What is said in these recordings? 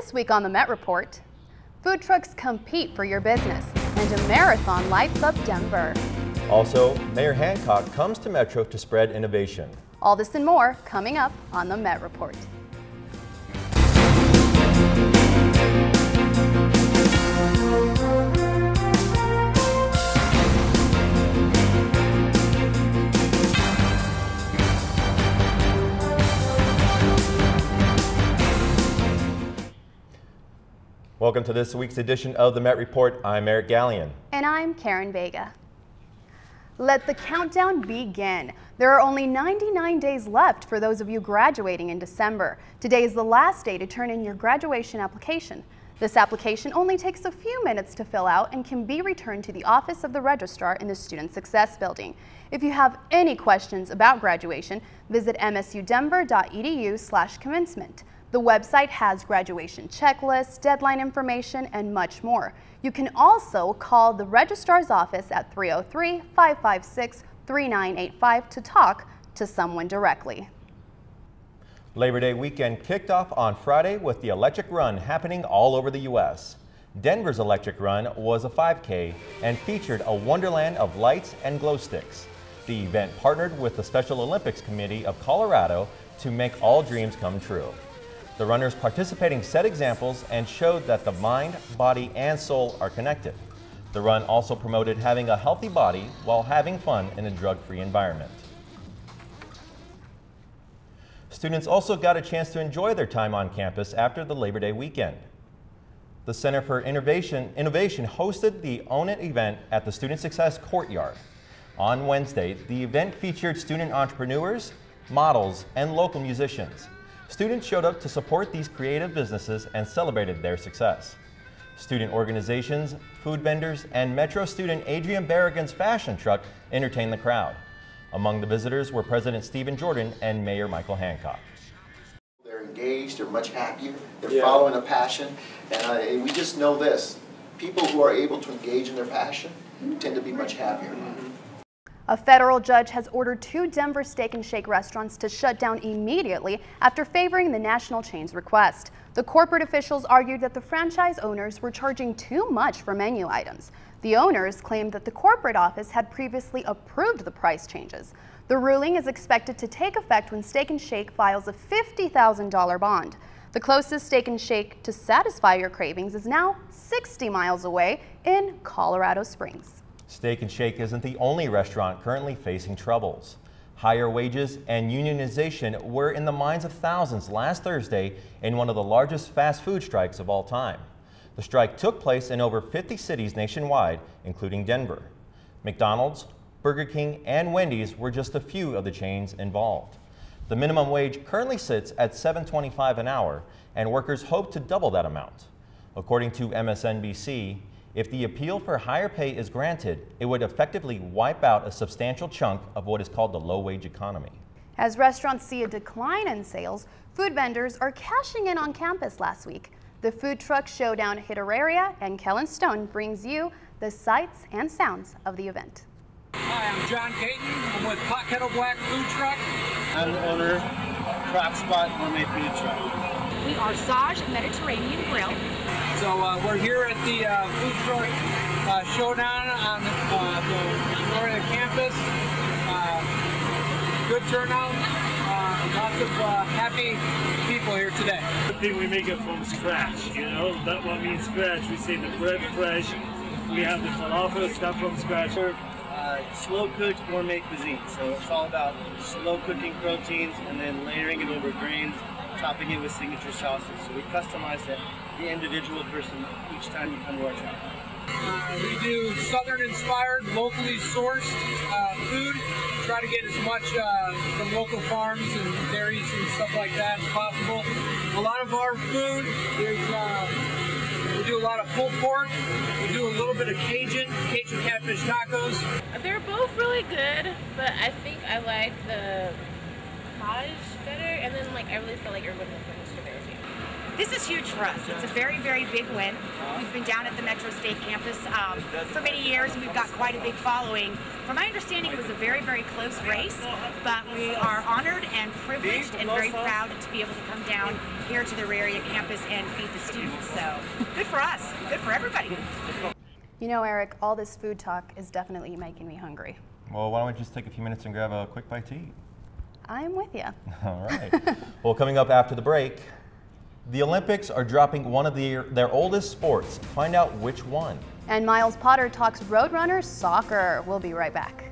This week on the Met Report, food trucks compete for your business and a marathon lights up Denver. Also, Mayor Hancock comes to Metro to spread innovation. All this and more coming up on the Met Report. Welcome to this week's edition of the Met Report. I'm Eric Gallion. And I'm Karen Vega. Let the countdown begin. There are only 99 days left for those of you graduating in December. Today is the last day to turn in your graduation application. This application only takes a few minutes to fill out and can be returned to the office of the registrar in the Student Success Building. If you have any questions about graduation, visit msudenver.edu/commencement. The website has graduation checklists, deadline information, and much more. You can also call the registrar's office at 303-556-3985 to talk to someone directly. Labor Day weekend kicked off on Friday with the Electric Run happening all over the U.S. Denver's Electric Run was a 5K and featured a wonderland of lights and glow sticks. The event partnered with the Special Olympics Committee of Colorado to make all dreams come true. The runners participating set examples and showed that the mind, body, and soul are connected. The run also promoted having a healthy body while having fun in a drug-free environment. Students also got a chance to enjoy their time on campus after the Labor Day weekend. The Center for Innovation hosted the Own It event at the Student Success Courtyard. On Wednesday, the event featured student entrepreneurs, models, and local musicians. Students showed up to support these creative businesses and celebrated their success. Student organizations, food vendors, and Metro student Adrian Barragan's fashion truck entertained the crowd. Among the visitors were President Stephen Jordan and Mayor Michael Hancock. They're engaged, they're much happier, they're following a passion, and we just know this, people who are able to engage in their passion tend to be much happier. A federal judge has ordered 2 Denver Steak and Shake restaurants to shut down immediately after favoring the national chain's request. The corporate officials argued that the franchise owners were charging too much for menu items. The owners claimed that the corporate office had previously approved the price changes. The ruling is expected to take effect when Steak and Shake files a $50,000 bond. The closest Steak and Shake to satisfy your cravings is now 60 miles away in Colorado Springs. Steak and Shake isn't the only restaurant currently facing troubles. Higher wages and unionization were in the minds of thousands last Thursday in one of the largest fast food strikes of all time. The strike took place in over 50 cities nationwide, including Denver. McDonald's, Burger King, and Wendy's were just a few of the chains involved. The minimum wage currently sits at $7.25 an hour, and workers hope to double that amount. According to MSNBC, if the appeal for higher pay is granted, it would effectively wipe out a substantial chunk of what is called the low-wage economy. As restaurants see a decline in sales, food vendors are cashing in on campus last week. The Food Truck Showdown Hiteraria and Kellen Stone brings you the sights and sounds of the event. Hi, I'm John Caton. I'm with Pot Kettle Black Food Truck. I'm the owner of Crop Spot Gourmet Food Truck. We are Saj Mediterranean Grill. So we're here at the Food Truck Showdown on the Florida campus. Good turnout. Lots of happy people here today. I think we make it from scratch, you know? That's what means scratch. We say the bread fresh. We have the falafel stuff from scratch. Slow cooked gourmet cuisine. So it's all about slow cooking proteins and then layering it over grains, topping it with signature sauces. So we customize the individual person each time you come to our shop. We do southern inspired, locally sourced food. Try to get as much from local farms and dairies and stuff like that as possible. A lot of our food is, we do a lot of pulled pork. We do a little bit of Cajun catfish tacos. They're both really good, but I think I like the Saj better, and then I really feel like everyone knows Mr. Bear too. This is huge for us. It's a very, very big win. We've been down at the Metro State campus for many years, and we've got quite a big following. From my understanding, it was a very, very close race, but we are honored and privileged and very proud to be able to come down here to the area campus and feed the students. So good for us, good for everybody. You know, Eric, all this food talk is definitely making me hungry. Well, why don't we just take a few minutes and grab a quick bite to eat? I'm with you. All right. Well, coming up after the break, the Olympics are dropping one of their oldest sports. Find out which one. And Myles Potter talks Roadrunner soccer. We'll be right back.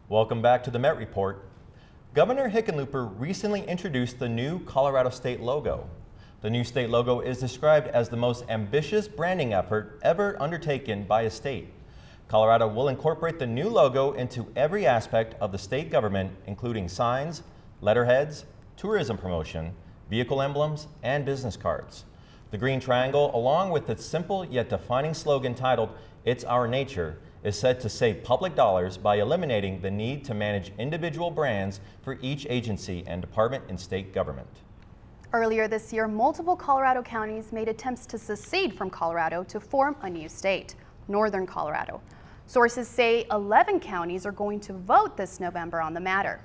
Welcome back to the Met Report. Governor Hickenlooper recently introduced the new Colorado state logo. The new state logo is described as the most ambitious branding effort ever undertaken by a state. Colorado will incorporate the new logo into every aspect of the state government, including signs, letterheads, tourism promotion, vehicle emblems, and business cards. The green triangle, along with its simple yet defining slogan titled, "It's Our Nature," is said to save public dollars by eliminating the need to manage individual brands for each agency and department in state government. Earlier this year, multiple Colorado counties made attempts to secede from Colorado to form a new state, Northern Colorado. Sources say 11 counties are going to vote this November on the matter.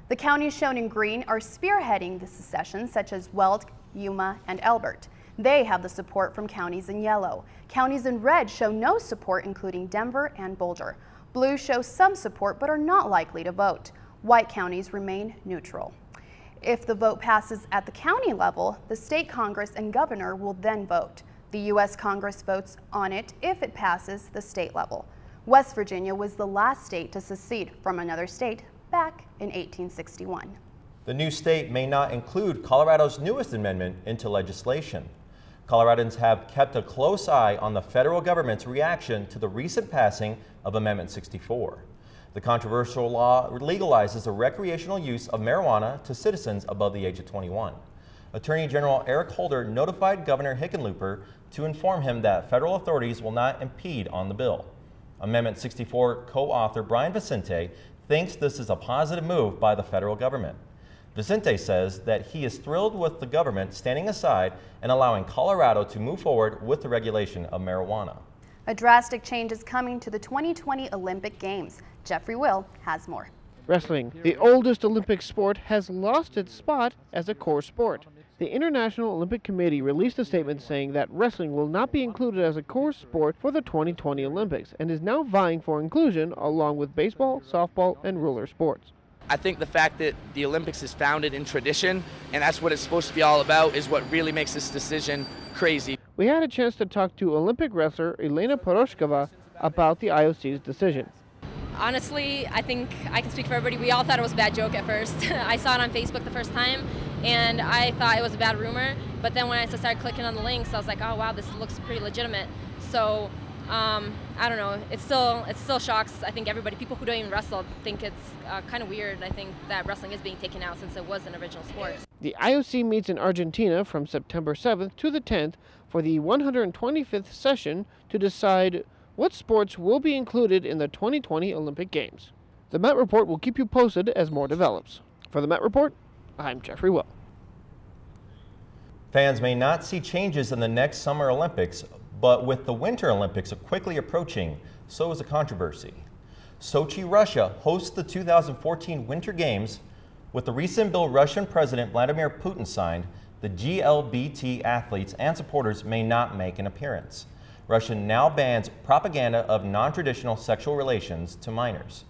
The counties shown in green are spearheading the secession, such as Weld, Yuma, and Elbert. They have the support from counties in yellow. Counties in red show no support, including Denver and Boulder. Blue show some support but are not likely to vote. White counties remain neutral. If the vote passes at the county level, the state Congress and governor will then vote. The U.S. Congress votes on it if it passes the state level. West Virginia was the last state to secede from another state back in 1861. The new state may not include Colorado's newest amendment into legislation. Coloradans have kept a close eye on the federal government's reaction to the recent passing of Amendment 64. The controversial law legalizes the recreational use of marijuana to citizens above the age of 21. Attorney General Eric Holder notified Governor Hickenlooper to inform him that federal authorities will not impede on the bill. Amendment 64 co-author Brian Vicente thinks this is a positive move by the federal government. Vicente says that he is thrilled with the government standing aside and allowing Colorado to move forward with the regulation of marijuana. A drastic change is coming to the 2020 Olympic Games. Jeffrey Will has more. Wrestling, the oldest Olympic sport, has lost its spot as a core sport. The International Olympic Committee released a statement saying that wrestling will not be included as a core sport for the 2020 Olympics and is now vying for inclusion along with baseball, softball, and roller sports. I think the fact that the Olympics is founded in tradition, and that's what it's supposed to be all about, is what really makes this decision crazy. We had a chance to talk to Olympic wrestler Elena Poroshkova about the IOC's decision. Honestly, I think I can speak for everybody. We all thought it was a bad joke at first. I saw it on Facebook the first time, and I thought it was a bad rumor. But then when I started clicking on the links, I was like, oh wow, this looks pretty legitimate. So I don't know. It still shocks. I think everybody. People who don't even wrestle think it's kind of weird. I think that wrestling is being taken out since it was an original sport. The IOC meets in Argentina from September 7th to the 10th for the 125th session to decide what sports will be included in the 2020 Olympic Games. The Met Report will keep you posted as more develops. For the Met Report, I'm Jeffrey Will. Fans may not see changes in the next Summer Olympics, but with the Winter Olympics quickly approaching, so is a controversy. Sochi, Russia hosts the 2014 Winter Games. With the recent bill Russian President Vladimir Putin signed, the GLBT athletes and supporters may not make an appearance. Russia now bans propaganda of non-traditional sexual relations to minors.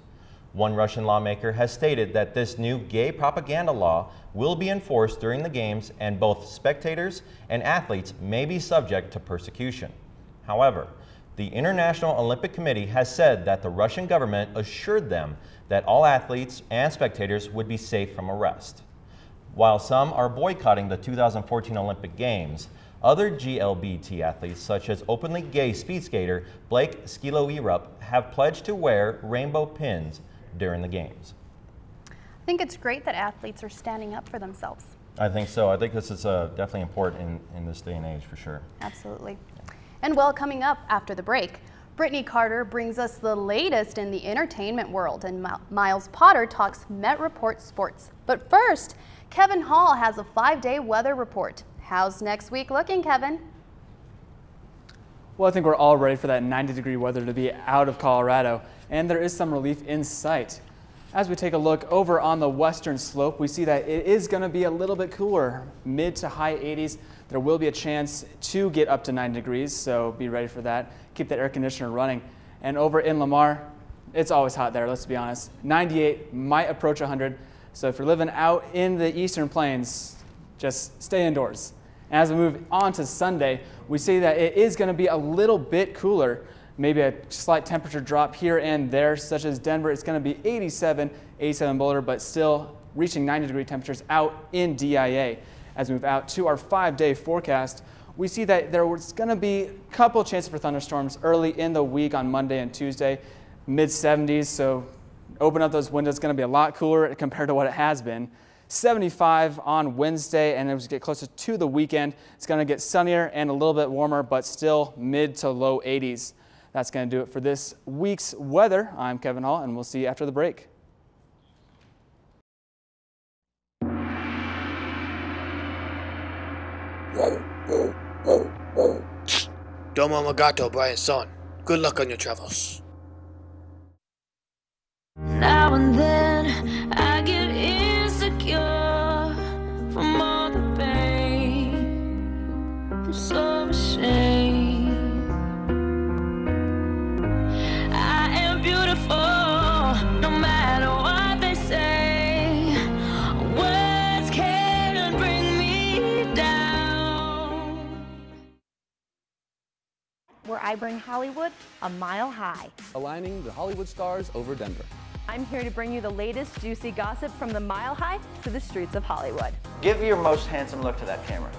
One Russian lawmaker has stated that this new gay propaganda law will be enforced during the Games, and both spectators and athletes may be subject to persecution. However, the International Olympic Committee has said that the Russian government assured them that all athletes and spectators would be safe from arrest. While some are boycotting the 2014 Olympic Games, other GLBT athletes, such as openly gay speed skater Blake Skiloerup, have pledged to wear rainbow pins during the Games. I think it's great that athletes are standing up for themselves. I think so. I think this is definitely important in this day and age, for sure. Absolutely. And well, coming up after the break, Britney Carter brings us the latest in the entertainment world, and Myles Potter talks Met Report sports. But first, Kevin Hall has a 5-day weather report. How's next week looking, Kevin? Well, I think we're all ready for that 90-degree weather to be out of Colorado, and there is some relief in sight. As we take a look over on the western slope, we see that it is going to be a little bit cooler, mid to high 80s. There will be a chance to get up to 90 degrees, so be ready for that. Keep that air conditioner running. And over in Lamar, it's always hot there, let's be honest. 98 might approach 100, so if you're living out in the eastern plains, just stay indoors. And as we move on to Sunday, we see that it is going to be a little bit cooler. Maybe a slight temperature drop here and there, such as Denver. It's going to be 87 Boulder, but still reaching 90-degree temperatures out in DIA. As we move out to our 5-day forecast, we see that there's going to be a couple chances for thunderstorms early in the week on Monday and Tuesday, mid-70s. So open up those windows. It's going to be a lot cooler compared to what it has been. 75 on Wednesday, and as we get closer to the weekend, it's going to get sunnier and a little bit warmer, but still mid to low 80s. That's going to do it for this week's weather. I'm Kevin Hall, and we'll see you after the break. Domo Magato, Brian's son. Good luck on your travels. Now and then I get insecure from all the pain. I'm so ashamed. I am beautiful, no matter what they say. Words can't bring me down. Where I bring Hollywood a mile high. Aligning the Hollywood stars over Denver. I'm here to bring you the latest juicy gossip from the mile high to the streets of Hollywood. Give your most handsome look to that camera.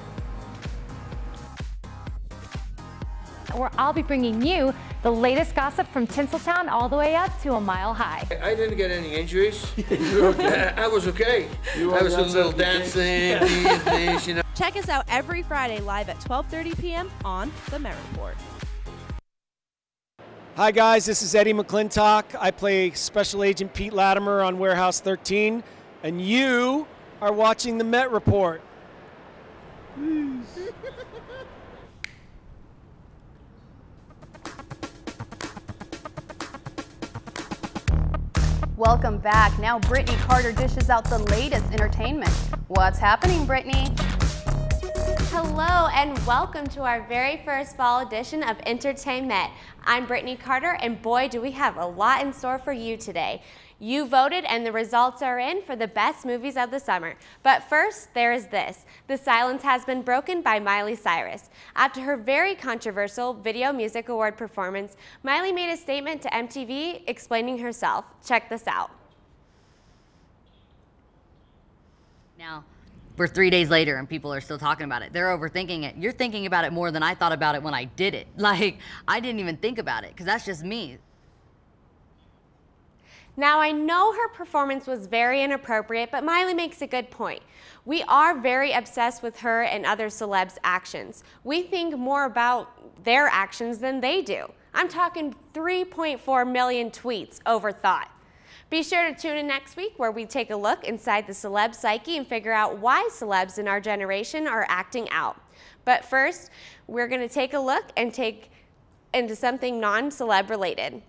Where I'll be bringing you the latest gossip from Tinseltown all the way up to a mile high. I didn't get any injuries. Okay. I was okay. I was a little dancing, these, you know. Check us out every Friday live at 12:30 p.m. on The Met Report. Hi guys, this is Eddie McClintock. I play Special Agent Pete Latimer on Warehouse 13, and you are watching The Met Report. Welcome back. Now Britney Carter dishes out the latest entertainment. What's happening, Britney? Hello and welcome to our very first fall edition of Entertainment. I'm Britney Carter, and boy do we have a lot in store for you today. You voted and the results are in for the best movies of the summer. But first, there is this. The silence has been broken by Miley Cyrus. After her very controversial Video Music Award performance, Miley made a statement to MTV explaining herself. Check this out. Now, we're 3 days later and people are still talking about it. They're overthinking it. You're thinking about it more than I thought about it when I did it. Like, I didn't even think about it because that's just me. Now, I know her performance was very inappropriate, but Miley makes a good point. We are very obsessed with her and other celebs' actions. We think more about their actions than they do. I'm talking 3.4 million tweets over thought. Be sure to tune in next week where we take a look inside the celeb psyche and figure out why celebs in our generation are acting out. But first, we're going to take a look and take into something non-celeb related.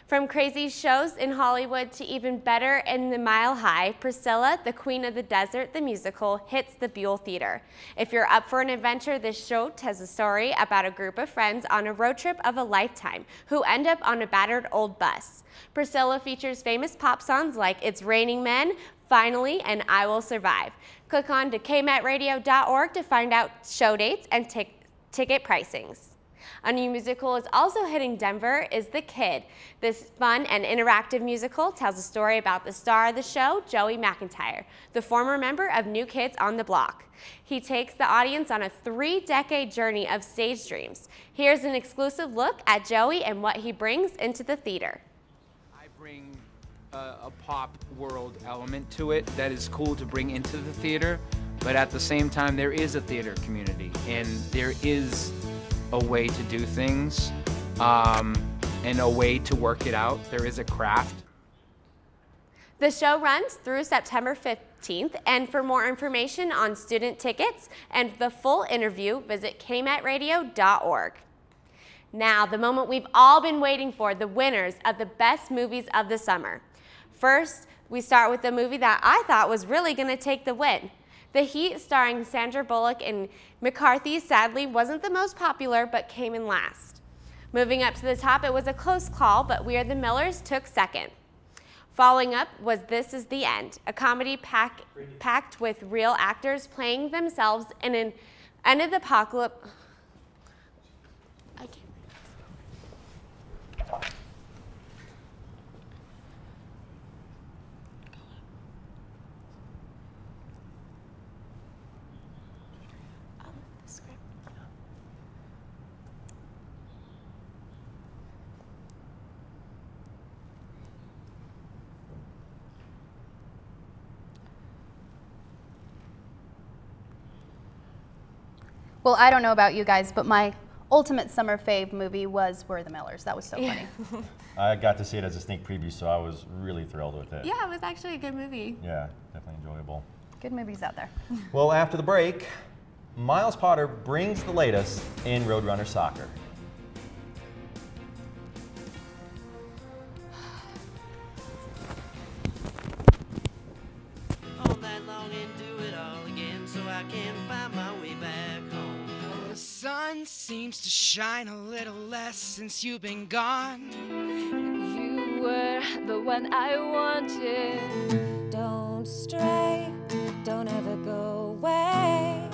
From crazy shows in Hollywood to even better in the Mile High, Priscilla, the Queen of the Desert, the musical, hits the Buell Theater. If you're up for an adventure, this show tells a story about a group of friends on a road trip of a lifetime who end up on a battered old bus. Priscilla features famous pop songs like It's Raining Men, Finally, and I Will Survive. Click on to kmetradio.org to find out show dates and ticket pricings. A new musical is also hitting Denver is The Kid. This fun and interactive musical tells a story about the star of the show, Joey McIntyre, the former member of New Kids on the Block. He takes the audience on a 3-decade journey of stage dreams. Here's an exclusive look at Joey and what he brings into the theater. I bring a pop world element to it that is cool to bring into the theater, but at the same time there is a theater community and there is a way to do things and a way to work it out. There is a craft. The show runs through September 15th, and for more information on student tickets and the full interview, visit kmetradio.org. Now, the moment we've all been waiting for, the winners of the best movies of the summer. First, we start with the movie that I thought was really going to take the win. The Heat, starring Sandra Bullock and McCarthy, sadly wasn't the most popular, but came in last. Moving up to the top, it was a close call, but We Are the Millers took second. Following up was This Is the End, a comedy packed with real actors playing themselves in an end-of-the-apocalypse. Well, I don't know about you guys, but my ultimate summer fave movie was We're the Millers. That was so funny. I got to see it as a sneak preview, so I was really thrilled with it. Yeah, it was actually a good movie. Yeah, definitely enjoyable. Good movies out there. Well, after the break, Myles Potter brings the latest in Roadrunner soccer. All night long and do it all again so I can find my way back home. The sun seems to shine a little less since you've been gone. You were the one I wanted. Don't stray, don't ever go away.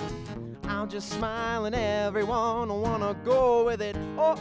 I'll just smile and everyone will wanna go with it. Oh.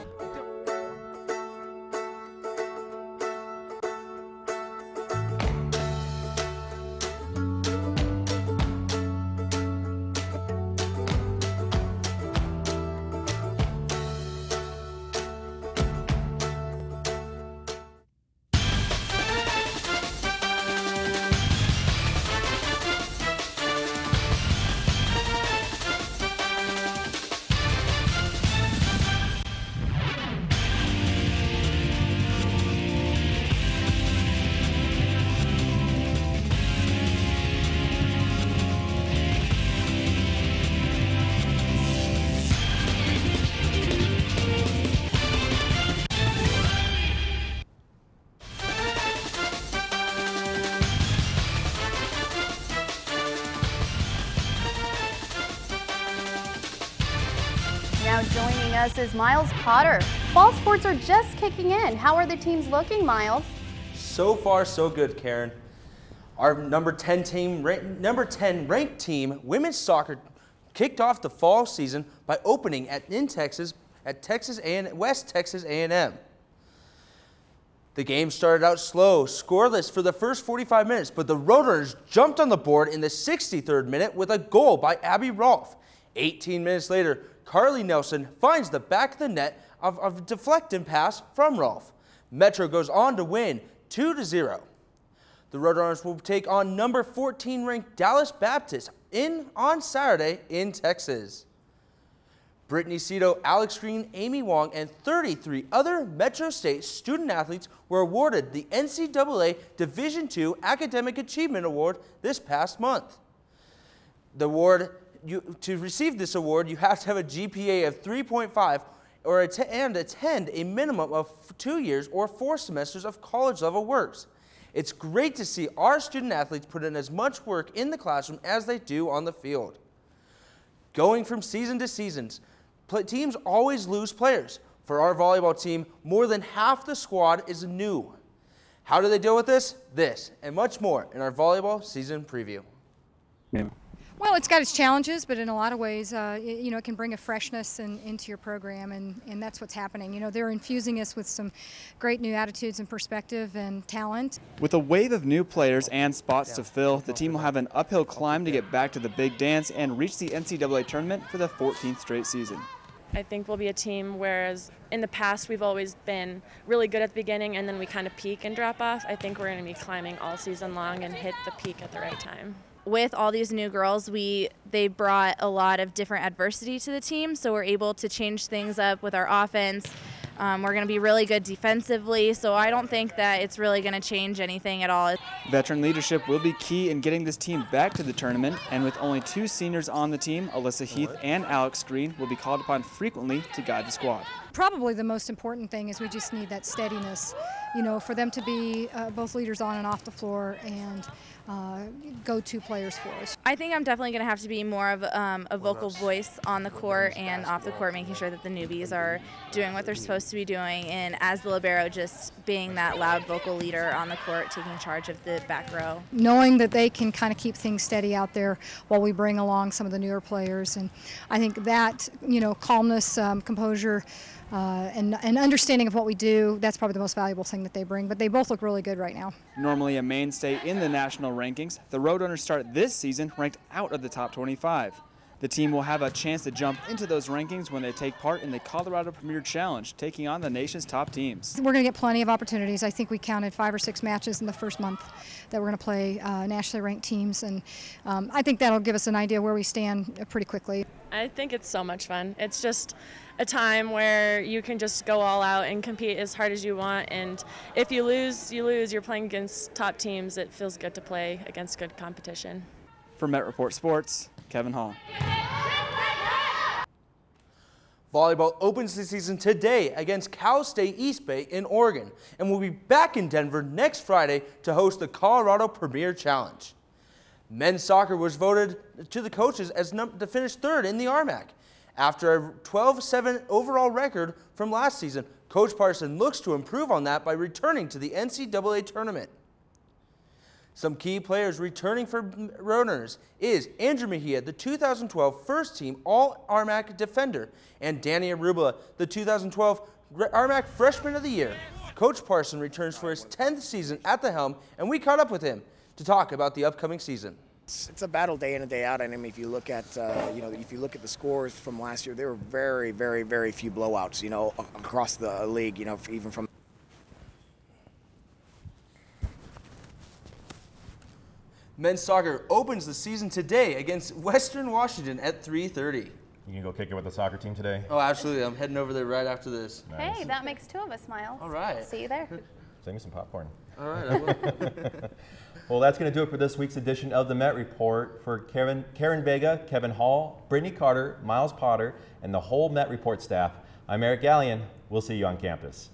Now joining us is Myles Potter. Fall sports are just kicking in. How are the teams looking, Myles? So far, so good, Karen. Our number 10 ranked team, women's soccer, kicked off the fall season by opening at West Texas A&M. The game started out slow, scoreless for the first 45 minutes, but the Roadrunners jumped on the board in the 63rd minute with a goal by Abby Rolfe. 18 minutes later, Carly Nelson finds the back of the net of a deflecting pass from Rolfe. Metro goes on to win 2-0. The Roadrunners will take on number 14 ranked Dallas Baptist on Saturday in Texas. Brittany Cito, Alex Green, Amy Wong, and 33 other Metro State student athletes were awarded the NCAA Division II Academic Achievement Award this past month. The award, to receive this award, you have to have a GPA of 3.5 and attend a minimum of 2 years or 4 semesters of college-level works. It's great to see our student athletes put in as much work in the classroom as they do on the field. Going from season to season, teams always lose players. For our volleyball team, more than half the squad is new. How do they deal with this? This and much more in our volleyball season preview. Yeah. Well, it's got its challenges, but in a lot of ways, it can bring a freshness into your program, and that's what's happening. They're infusing us with some great new attitudes and perspective and talent. With a wave of new players and spots to fill, the team will have an uphill climb to get back to the big dance and reach the NCAA tournament for the 14th straight season. I think we'll be a team, whereas in the past we've always been really good at the beginning and then we kind of peak and drop off. I think we're going to be climbing all season long and hit the peak at the right time. With all these new girls, they brought a lot of different adversity to the team, so we're able to change things up with our offense. We're going to be really good defensively, so I don't think that it's really going to change anything at all. Veteran leadership will be key in getting this team back to the tournament, and with only 2 seniors on the team, Alyssa Heath and Alex Green will be called upon frequently to guide the squad. Probably the most important thing is we just need that steadiness, for them to be both leaders on and off the floor and go-to players for us. I think I'm definitely going to have to be more of a vocal voice on the court and off the court, making sure that the newbies are doing what they're supposed to be doing, and as the libero, just being that loud vocal leader on the court, taking charge of the back row. Knowing that they can kind of keep things steady out there while we bring along some of the newer players, and I think that, calmness, composure, and understanding of what we do, that's probably the most valuable thing that they bring, but they both look really good right now. Normally a mainstay in the national rankings, the Roadrunners start this season ranked out of the top 25. The team will have a chance to jump into those rankings when they take part in the Colorado Premier Challenge, taking on the nation's top teams. We're going to get plenty of opportunities. I think we counted 5 or 6 matches in the first month that we're going to play nationally ranked teams, and I think that'll give us an idea where we stand pretty quickly. I think it's so much fun. It's just a time where you can just go all out and compete as hard as you want, and if you lose, you lose. You're playing against top teams. It feels good to play against good competition. For Met Report Sports, Kevin Hall. Volleyball opens the season today against Cal State East Bay in Oregon, and we'll be back in Denver next Friday to host the Colorado Premier Challenge. Men's soccer was voted to the coaches as to finish 3rd in the RMAC. After a 12-7 overall record from last season, Coach Parson looks to improve on that by returning to the NCAA tournament. Some key players returning for Roadrunners is Andrew Mejia, the 2012 first-team All-RMAC defender, and Danny Arubula, the 2012 RMAC Freshman of the Year. Coach Parson returns for his 10th season at the helm, and we caught up with him to talk about the upcoming season. It's a battle day in and day out, and I mean, if you look at if you look at the scores from last year, there were very, very, very few blowouts, across the league, even from. Men's soccer opens the season today against Western Washington at 3:30. You can go kick it with the soccer team today? Oh, absolutely. I'm heading over there right after this. Nice. Hey, that makes 2 of us, Myles. All right. See you there. Save me some popcorn. All right, I will. Well, that's going to do it for this week's edition of the Met Report. For Karen Vega, Kevin Hall, Britney Carter, Myles Potter, and the whole Met Report staff, I'm Eric Gallion. We'll see you on campus.